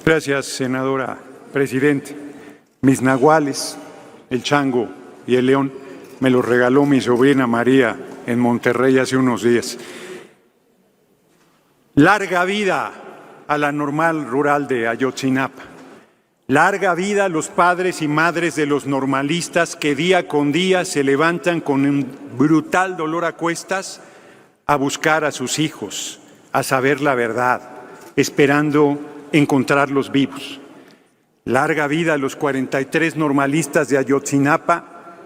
Gracias, senadora presidente. Mis nahuales, el chango y el león, me los regaló mi sobrina María en Monterrey hace unos días. Larga vida a la normal rural de Ayotzinapa. Larga vida a los padres y madres de los normalistas que día con día se levantan con un brutal dolor a cuestas a buscar a sus hijos, a saber la verdad, esperando encontrarlos vivos. Larga vida a los 43 normalistas de Ayotzinapa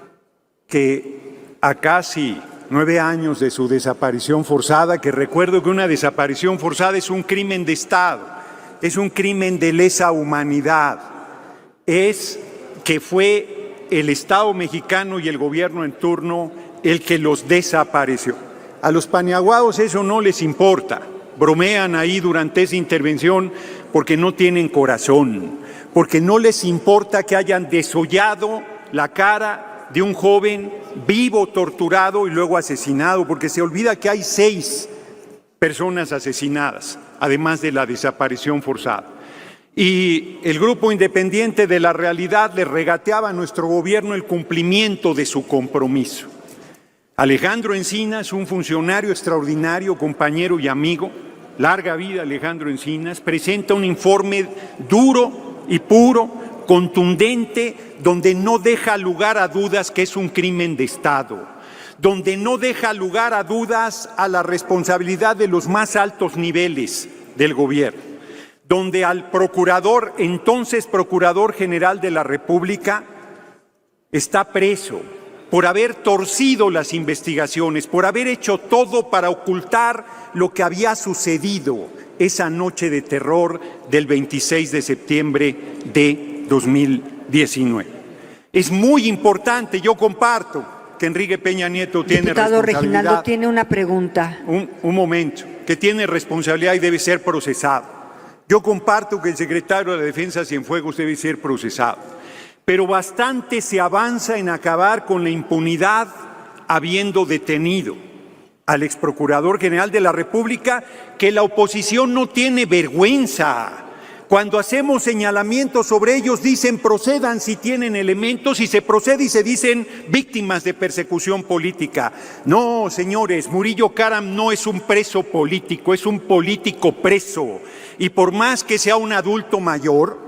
que a casi 9 años de su desaparición forzada, que recuerdo que una desaparición forzada es un crimen de Estado, es un crimen de lesa humanidad, es que fue el Estado mexicano y el gobierno en turno el que los desapareció. A los paniaguados eso no les importa, bromean ahí durante esa intervención porque no tienen corazón, porque no les importa que hayan desollado la cara de un joven vivo, torturado y luego asesinado, porque se olvida que hay 6 personas asesinadas, además de la desaparición forzada. Y el Grupo Independiente de la Realidad le regateaba a nuestro gobierno el cumplimiento de su compromiso. Alejandro Encinas, un funcionario extraordinario, compañero y amigo, larga vida Alejandro Encinas, presenta un informe duro y puro, contundente, donde no deja lugar a dudas que es un crimen de Estado, donde no deja lugar a dudas a la responsabilidad de los más altos niveles del gobierno, donde al procurador, entonces Procurador General de la República, está preso por haber torcido las investigaciones, por haber hecho todo para ocultar lo que había sucedido esa noche de terror del 26 de septiembre de 2019. Es muy importante, yo comparto que Enrique Peña Nieto tiene responsabilidad. Diputado Reginaldo tiene una pregunta. Un momento, que tiene responsabilidad y debe ser procesado. Yo comparto que el secretario de la Defensa Cienfuegos debe ser procesado. Pero bastante se avanza en acabar con la impunidad habiendo detenido al exprocurador general de la República, que la oposición no tiene vergüenza. Cuando hacemos señalamientos sobre ellos dicen procedan si tienen elementos y se procede y se dicen víctimas de persecución política. No, señores, Murillo Karam no es un preso político, es un político preso. Y por más que sea un adulto mayor,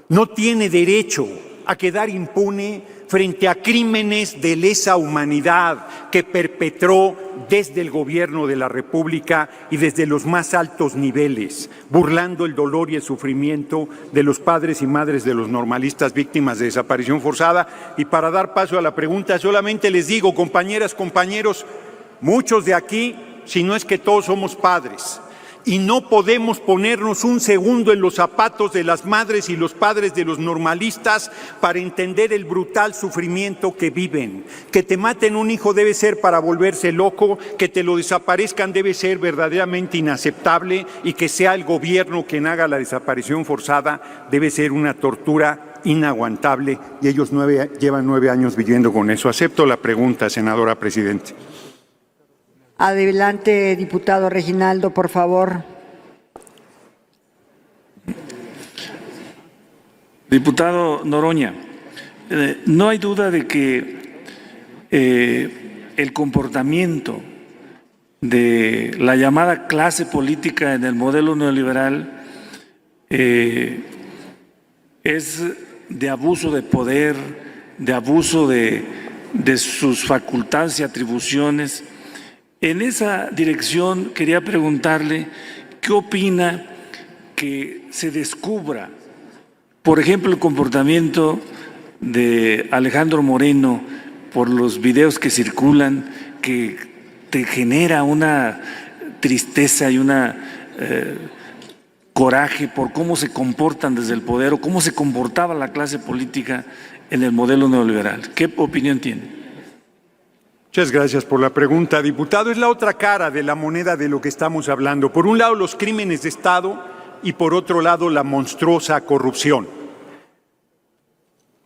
no tiene derecho a quedar impune frente a crímenes de lesa humanidad que perpetró desde el gobierno de la República y desde los más altos niveles, burlando el dolor y el sufrimiento de los padres y madres de los normalistas víctimas de desaparición forzada. Y para dar paso a la pregunta, solamente les digo, compañeras, compañeros, muchos de aquí, si no es que todos somos padres, y no podemos ponernos un segundo en los zapatos de las madres y los padres de los normalistas para entender el brutal sufrimiento que viven. Que te maten un hijo debe ser para volverse loco, que te lo desaparezcan debe ser verdaderamente inaceptable y que sea el gobierno quien haga la desaparición forzada debe ser una tortura inaguantable y ellos llevan 9 años viviendo con eso. Acepto la pregunta, senadora presidente. Adelante, diputado Reginaldo, por favor. Diputado Noroña, no hay duda de que el comportamiento de la llamada clase política en el modelo neoliberal es de abuso de poder, de abuso de sus facultades y atribuciones. En esa dirección quería preguntarle qué opina que se descubra, por ejemplo, el comportamiento de Alejandro Moreno por los videos que circulan, que te genera una tristeza y una coraje por cómo se comportan desde el poder o cómo se comportaba la clase política en el modelo neoliberal. ¿Qué opinión tiene? Muchas gracias por la pregunta, diputado. Es la otra cara de la moneda de lo que estamos hablando. Por un lado, los crímenes de Estado y por otro lado, la monstruosa corrupción.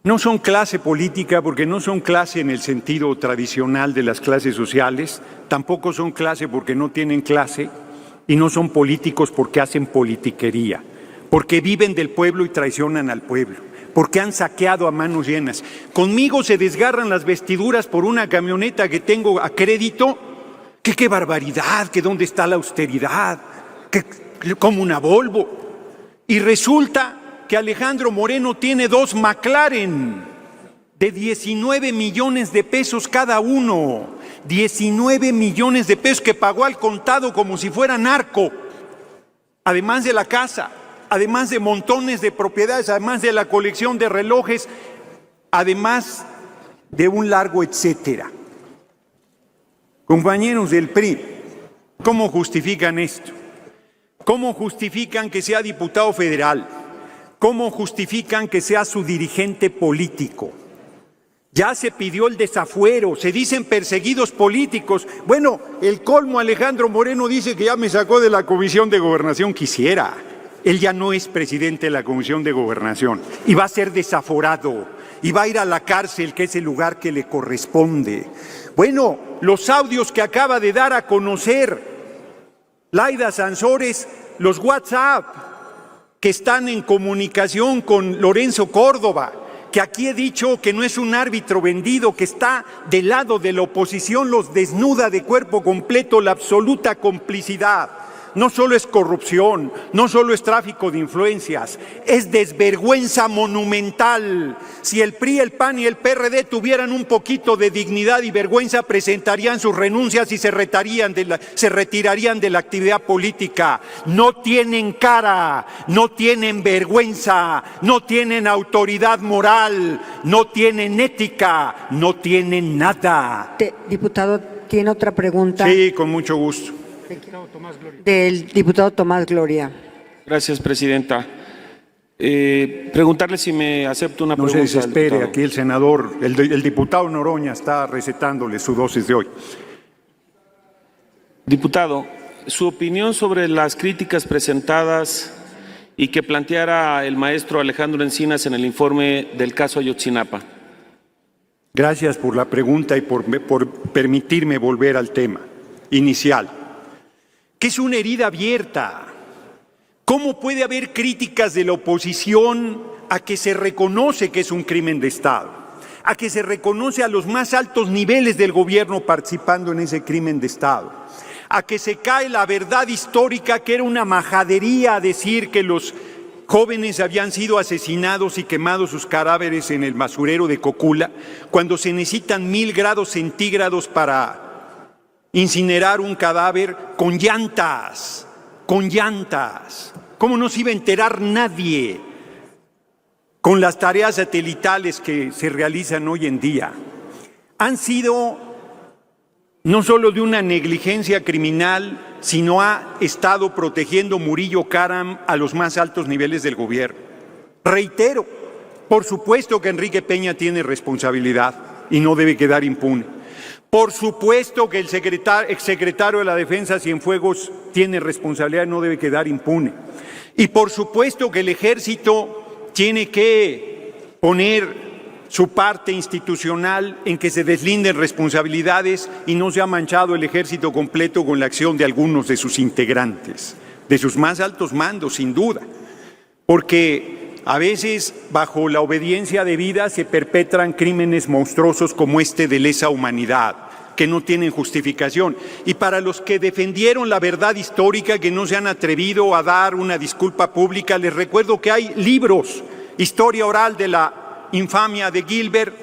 No son clase política porque no son clase en el sentido tradicional de las clases sociales, tampoco son clase porque no tienen clase y no son políticos porque hacen politiquería. porque viven del pueblo y traicionan al pueblo, porque han saqueado a manos llenas. Conmigo se desgarran las vestiduras por una camioneta que tengo a crédito, que qué barbaridad, que dónde está la austeridad, que como una Volvo. Y resulta que Alejandro Moreno tiene 2 McLaren de 19 millones de pesos cada uno, 19 millones de pesos que pagó al contado como si fuera narco, además de la casa, además de montones de propiedades, además de la colección de relojes, además de un largo etcétera. Compañeros del PRI, ¿cómo justifican esto? ¿Cómo justifican que sea diputado federal? ¿Cómo justifican que sea su dirigente político? Ya se pidió el desafuero, se dicen perseguidos políticos. Bueno, el colmo, Alejandro Moreno dice que ya me sacó de la Comisión de Gobernación. Quisiera. Él ya no es presidente de la Comisión de Gobernación y va a ser desaforado y va a ir a la cárcel, que es el lugar que le corresponde. Bueno, los audios que acaba de dar a conocer Laida Sansores, los WhatsApp que están en comunicación con Lorenzo Córdoba, que aquí he dicho que no es un árbitro vendido, que está del lado de la oposición, los desnuda de cuerpo completo, la absoluta complicidad. No solo es corrupción, no solo es tráfico de influencias, es desvergüenza monumental. Si el PRI, el PAN y el PRD tuvieran un poquito de dignidad y vergüenza, presentarían sus renuncias y se retirarían de la actividad política. No tienen cara, no tienen vergüenza, no tienen autoridad moral, no tienen ética, no tienen nada. Diputado, ¿tiene otra pregunta? Sí, con mucho gusto. Del diputado Tomás Gloria. Gracias, presidenta. Preguntarle si me acepta una pregunta. No se desespere, aquí el senador, el diputado Noroña está recetándole su dosis de hoy. Diputado, su opinión sobre las críticas presentadas y que planteara el maestro Alejandro Encinas en el informe del caso Ayotzinapa. Gracias por la pregunta y por permitirme volver al tema inicial, que es una herida abierta. ¿Cómo puede haber críticas de la oposición a que se reconoce que es un crimen de Estado, a que se reconoce a los más altos niveles del gobierno participando en ese crimen de Estado, a que se cae la verdad histórica, que era una majadería decir que los jóvenes habían sido asesinados y quemados sus cadáveres en el basurero de Cocula, cuando se necesitan 1000 grados centígrados para incinerar un cadáver con llantas, con llantas? ¿Cómo no se iba a enterar nadie con las tareas satelitales que se realizan hoy en día? Han sido no solo de una negligencia criminal, sino ha estado protegiendo Murillo Karam a los más altos niveles del gobierno. Reitero, por supuesto que Enrique Peña tiene responsabilidad y no debe quedar impune. Por supuesto que el exsecretario de la Defensa, Cienfuegos, tiene responsabilidad y no debe quedar impune. Y por supuesto que el Ejército tiene que poner su parte institucional en que se deslinden responsabilidades y no se ha manchado el Ejército completo con la acción de algunos de sus integrantes, de sus más altos mandos, sin duda. Porque a veces, bajo la obediencia debida, se perpetran crímenes monstruosos como este de lesa humanidad, que no tienen justificación. Y para los que defendieron la verdad histórica, que no se han atrevido a dar una disculpa pública, les recuerdo que hay libros, historia oral de la infamia de Gilbert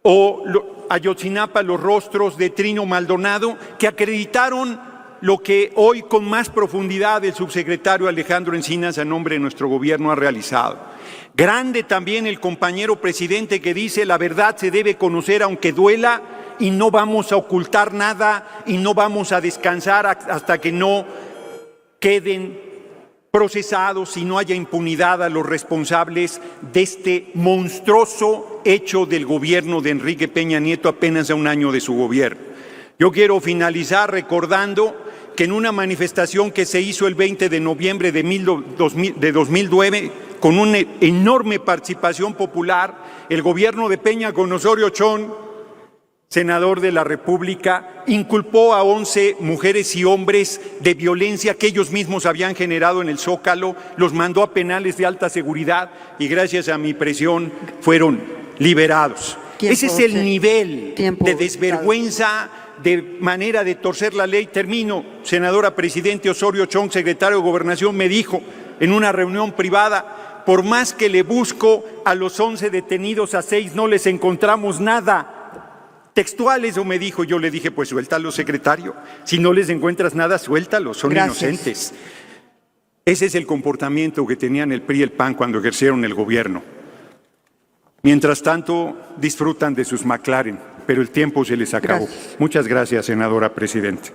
o Ayotzinapa, los rostros de Trino Maldonado, que acreditaron lo que hoy con más profundidad el subsecretario Alejandro Encinas a nombre de nuestro gobierno ha realizado. Grande también el compañero presidente que dice: la verdad se debe conocer aunque duela, y no vamos a ocultar nada y no vamos a descansar hasta que no queden procesados y no haya impunidad a los responsables de este monstruoso hecho del gobierno de Enrique Peña Nieto apenas a un año de su gobierno. Yo quiero finalizar recordando que en una manifestación que se hizo el 20 de noviembre de 2009, con una enorme participación popular, el gobierno de Peña con Osorio Chong senador de la República, inculpó a 11 mujeres y hombres de violencia que ellos mismos habían generado en el Zócalo, los mandó a penales de alta seguridad y gracias a mi presión fueron liberados. Ese es el nivel de desvergüenza, de manera de torcer la ley. Termino, senadora presidente. Osorio Chong, secretario de Gobernación, me dijo en una reunión privada: por más que le busco a los 11 detenidos, a 6 no les encontramos nada. Textual, eso me dijo. Yo le dije, pues suéltalos, secretario. Si no les encuentras nada, suéltalos, son inocentes. Ese es el comportamiento que tenían el PRI y el PAN cuando ejercieron el gobierno. Mientras tanto, disfrutan de sus McLaren, pero el tiempo se les acabó. Muchas gracias, senadora presidente.